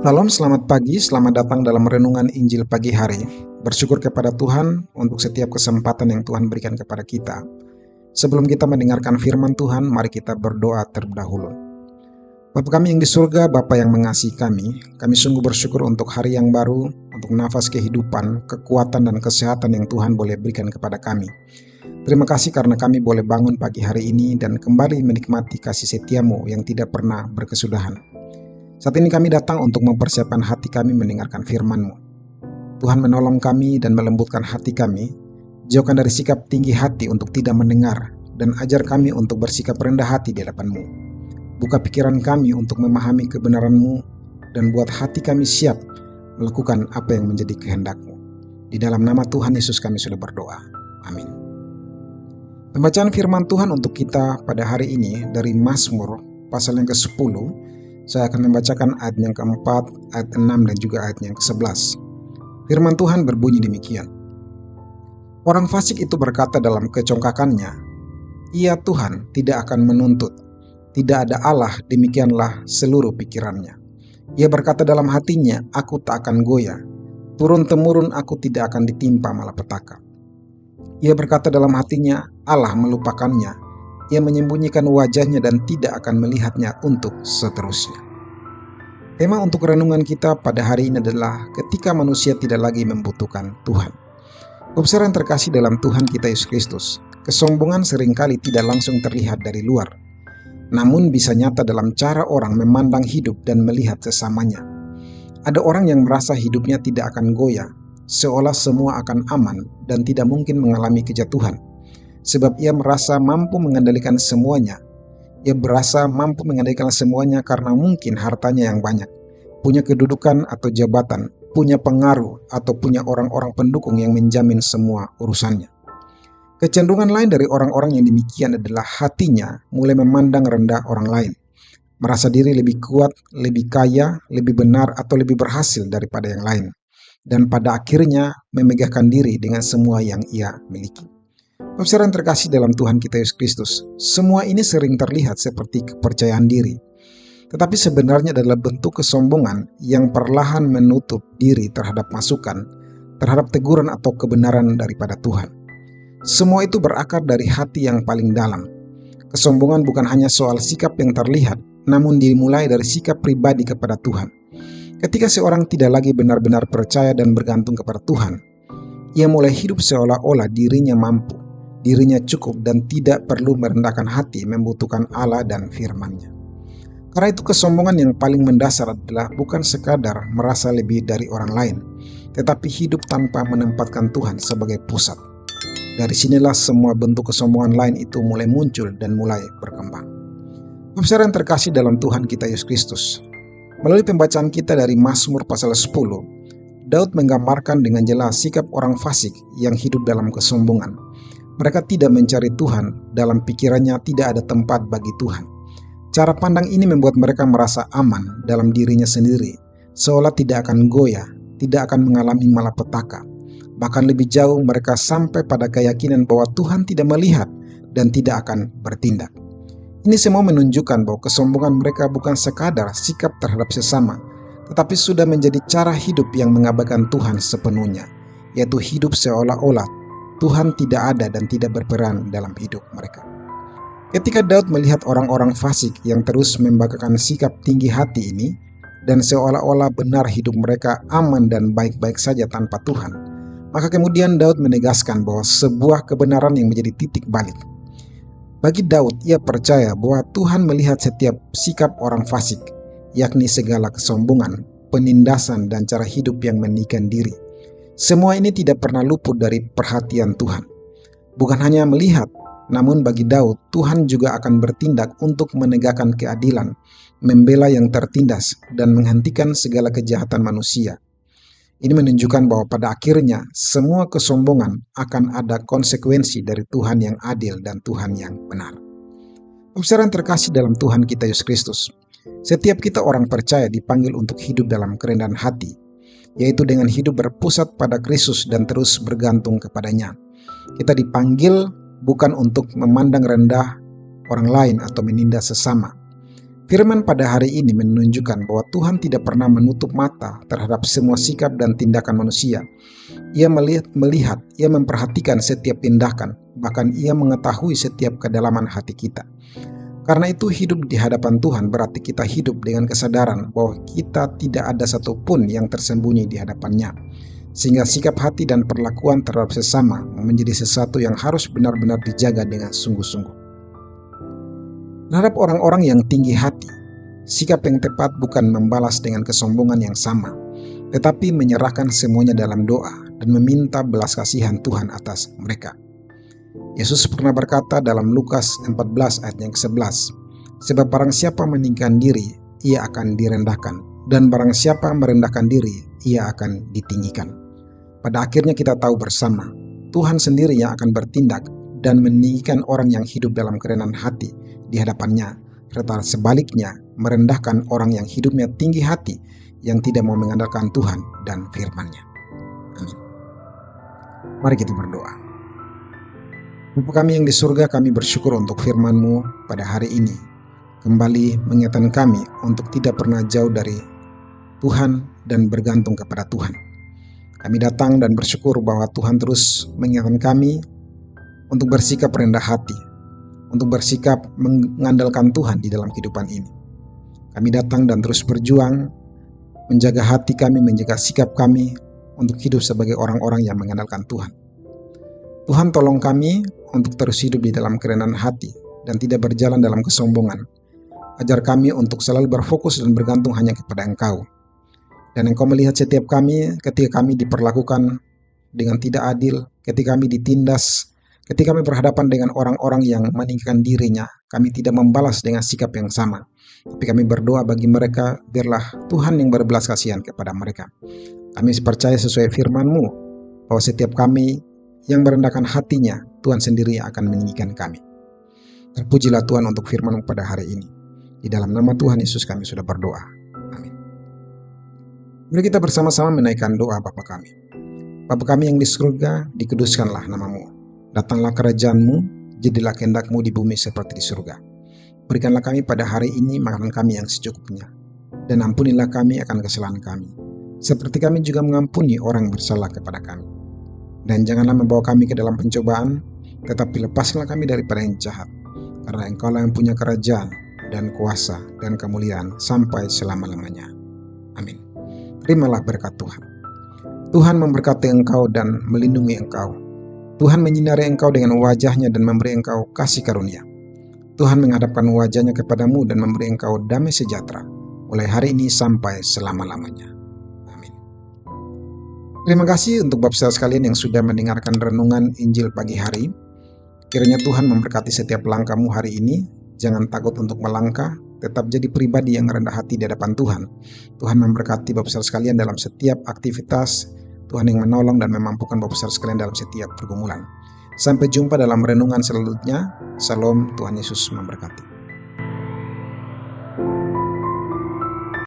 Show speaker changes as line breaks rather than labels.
Salam, selamat pagi, selamat datang dalam renungan Injil pagi hari. Bersyukur kepada Tuhan untuk setiap kesempatan yang Tuhan berikan kepada kita. Sebelum kita mendengarkan firman Tuhan, mari kita berdoa terlebih dahulu. Bapa kami yang di surga, Bapa yang mengasihi kami sungguh bersyukur untuk hari yang baru, untuk nafas kehidupan, kekuatan dan kesehatan yang Tuhan boleh berikan kepada kami. Terima kasih karena kami boleh bangun pagi hari ini dan kembali menikmati kasih setia-Mu yang tidak pernah berkesudahan. Saat ini kami datang untuk mempersiapkan hati kami mendengarkan firman-Mu. Tuhan menolong kami dan melembutkan hati kami, jauhkan dari sikap tinggi hati untuk tidak mendengar, dan ajar kami untuk bersikap rendah hati di hadapan-Mu. Buka pikiran kami untuk memahami kebenaran-Mu, dan buat hati kami siap melakukan apa yang menjadi kehendak-Mu. Di dalam nama Tuhan Yesus kami sudah berdoa. Amin. Pembacaan firman Tuhan untuk kita pada hari ini dari Mazmur pasal yang ke-10. Saya akan membacakan ayat yang keempat, ayat 6 dan juga ayat yang ke-11. Firman Tuhan berbunyi demikian. Orang fasik itu berkata dalam kecongkakannya, "Ia Tuhan tidak akan menuntut, tidak ada Allah, demikianlah seluruh pikirannya." Ia berkata dalam hatinya, "Aku tak akan goyah, turun-temurun aku tidak akan ditimpa malapetaka." Ia berkata dalam hatinya, "Allah melupakannya, Ia menyembunyikan wajahnya dan tidak akan melihatnya untuk seterusnya." Tema untuk renungan kita pada hari ini adalah ketika manusia tidak lagi membutuhkan Tuhan. Saudara yang terkasih dalam Tuhan kita Yesus Kristus, kesombongan seringkali tidak langsung terlihat dari luar, namun bisa nyata dalam cara orang memandang hidup dan melihat sesamanya. Ada orang yang merasa hidupnya tidak akan goyah, seolah semua akan aman dan tidak mungkin mengalami kejatuhan. Sebab ia merasa mampu mengendalikan semuanya. Ia berasa mampu mengendalikan semuanya karena mungkin hartanya yang banyak, punya kedudukan atau jabatan, punya pengaruh atau punya orang-orang pendukung yang menjamin semua urusannya. Kecenderungan lain dari orang-orang yang demikian adalah hatinya mulai memandang rendah orang lain, merasa diri lebih kuat, lebih kaya, lebih benar atau lebih berhasil daripada yang lain, dan pada akhirnya memegahkan diri dengan semua yang ia miliki. Saudara yang terkasih dalam Tuhan kita Yesus Kristus, semua ini sering terlihat seperti kepercayaan diri, tetapi sebenarnya adalah bentuk kesombongan yang perlahan menutup diri terhadap masukan, terhadap teguran atau kebenaran daripada Tuhan. Semua itu berakar dari hati yang paling dalam. Kesombongan bukan hanya soal sikap yang terlihat, namun dimulai dari sikap pribadi kepada Tuhan. Ketika seorang tidak lagi benar-benar percaya dan bergantung kepada Tuhan, ia mulai hidup seolah-olah dirinya mampu, dirinya cukup dan tidak perlu merendahkan hati membutuhkan Allah dan firman-Nya. Karena itu kesombongan yang paling mendasar adalah bukan sekadar merasa lebih dari orang lain, tetapi hidup tanpa menempatkan Tuhan sebagai pusat. Dari sinilah semua bentuk kesombongan lain itu mulai muncul dan mulai berkembang. Saudara yang terkasih dalam Tuhan kita Yesus Kristus, melalui pembacaan kita dari Mazmur pasal 10, Daud menggambarkan dengan jelas sikap orang fasik yang hidup dalam kesombongan. Mereka tidak mencari Tuhan, dalam pikirannya tidak ada tempat bagi Tuhan. Cara pandang ini membuat mereka merasa aman dalam dirinya sendiri, seolah tidak akan goyah, tidak akan mengalami malapetaka. Bahkan lebih jauh mereka sampai pada keyakinan bahwa Tuhan tidak melihat dan tidak akan bertindak. Ini semua menunjukkan bahwa kesombongan mereka bukan sekadar sikap terhadap sesama, tetapi sudah menjadi cara hidup yang mengabaikan Tuhan sepenuhnya, yaitu hidup seolah-olah Tuhan tidak ada dan tidak berperan dalam hidup mereka. Ketika Daud melihat orang-orang fasik yang terus membanggakan sikap tinggi hati ini, dan seolah-olah benar hidup mereka aman dan baik-baik saja tanpa Tuhan, maka kemudian Daud menegaskan bahwa sebuah kebenaran yang menjadi titik balik. Bagi Daud, ia percaya bahwa Tuhan melihat setiap sikap orang fasik, yakni segala kesombongan, penindasan, dan cara hidup yang menikahkan diri. Semua ini tidak pernah luput dari perhatian Tuhan. Bukan hanya melihat, namun bagi Daud, Tuhan juga akan bertindak untuk menegakkan keadilan, membela yang tertindas, dan menghentikan segala kejahatan manusia. Ini menunjukkan bahwa pada akhirnya semua kesombongan akan ada konsekuensi dari Tuhan yang adil dan Tuhan yang benar. Saudara yang terkasih dalam Tuhan kita Yesus Kristus, setiap kita orang percaya dipanggil untuk hidup dalam kerendahan hati, yaitu dengan hidup berpusat pada Kristus dan terus bergantung kepadanya. Kita dipanggil bukan untuk memandang rendah orang lain atau menindas sesama, Firman pada hari ini menunjukkan bahwa Tuhan tidak pernah menutup mata terhadap semua sikap dan tindakan manusia. Ia melihat, ia memperhatikan setiap tindakan, bahkan ia mengetahui setiap kedalaman hati kita. Karena itu hidup di hadapan Tuhan berarti kita hidup dengan kesadaran bahwa kita tidak ada satupun yang tersembunyi di hadapannya. Sehingga sikap hati dan perlakuan terhadap sesama menjadi sesuatu yang harus benar-benar dijaga dengan sungguh-sungguh. Terhadap orang-orang yang tinggi hati, sikap yang tepat bukan membalas dengan kesombongan yang sama, tetapi menyerahkan semuanya dalam doa dan meminta belas kasihan Tuhan atas mereka. Yesus pernah berkata dalam Lukas 14 ayat yang ke-11, "Sebab barang siapa meninggikan diri, ia akan direndahkan, dan barang siapa merendahkan diri, ia akan ditinggikan." Pada akhirnya kita tahu bersama, Tuhan sendiri yang akan bertindak dan meninggikan orang yang hidup dalam kerendahan hati di hadapannya, serta sebaliknya merendahkan orang yang hidupnya tinggi hati yang tidak mau mengandalkan Tuhan dan firman-Nya. Amin. Mari kita berdoa. Bapa kami yang di surga, kami bersyukur untuk firman-Mu pada hari ini. Kembali mengingatkan kami untuk tidak pernah jauh dari Tuhan dan bergantung kepada Tuhan. Kami datang dan bersyukur bahwa Tuhan terus mengingatkan kami untuk bersikap rendah hati, untuk bersikap mengandalkan Tuhan di dalam kehidupan ini. Kami datang dan terus berjuang menjaga hati kami, menjaga sikap kami untuk hidup sebagai orang-orang yang mengandalkan Tuhan. Tuhan tolong kami untuk terus hidup di dalam kerendahan hati dan tidak berjalan dalam kesombongan. Ajar kami untuk selalu berfokus dan bergantung hanya kepada Engkau. Dan Engkau melihat setiap kami ketika kami diperlakukan dengan tidak adil, ketika kami ditindas, ketika kami berhadapan dengan orang-orang yang meninggikan dirinya, kami tidak membalas dengan sikap yang sama. Tapi kami berdoa bagi mereka, biarlah Tuhan yang berbelas kasihan kepada mereka. Kami percaya sesuai firman-Mu, bahwa setiap kami yang merendahkan hatinya, Tuhan sendiri yang akan meninggikan kami. Terpujilah Tuhan untuk firman-Mu pada hari ini. Di dalam nama Tuhan Yesus kami sudah berdoa. Amin. Mari kita bersama-sama menaikkan doa Bapa kami. Bapa kami yang di surga, dikuduskanlah nama-Mu. Datanglah kerajaan-Mu, jadilah kehendak-Mu di bumi seperti di surga. Berikanlah kami pada hari ini makanan kami yang secukupnya. Dan ampunilah kami akan kesalahan kami, seperti kami juga mengampuni orang bersalah kepada kami. Dan janganlah membawa kami ke dalam pencobaan, tetapi lepaskanlah kami daripada yang jahat. Karena Engkau-lah yang punya kerajaan, dan kuasa, dan kemuliaan sampai selama-lamanya. Amin. Terimalah berkat Tuhan. Tuhan memberkati engkau dan melindungi engkau. Tuhan menyinari engkau dengan wajah-Nya dan memberi engkau kasih karunia. Tuhan menghadapkan wajah-Nya kepadamu dan memberi engkau damai sejahtera, mulai hari ini sampai selama-lamanya. Amin. Terima kasih untuk Bapak saudara sekalian yang sudah mendengarkan renungan Injil pagi hari. Kiranya Tuhan memberkati setiap langkahmu hari ini. Jangan takut untuk melangkah, tetap jadi pribadi yang rendah hati di hadapan Tuhan. Tuhan memberkati Bapak saudara sekalian dalam setiap aktivitas. Tuhan yang menolong dan memampukan Bapak saudara sekalian dalam setiap pergumulan. Sampai jumpa dalam renungan selanjutnya. Salam, Tuhan Yesus memberkati.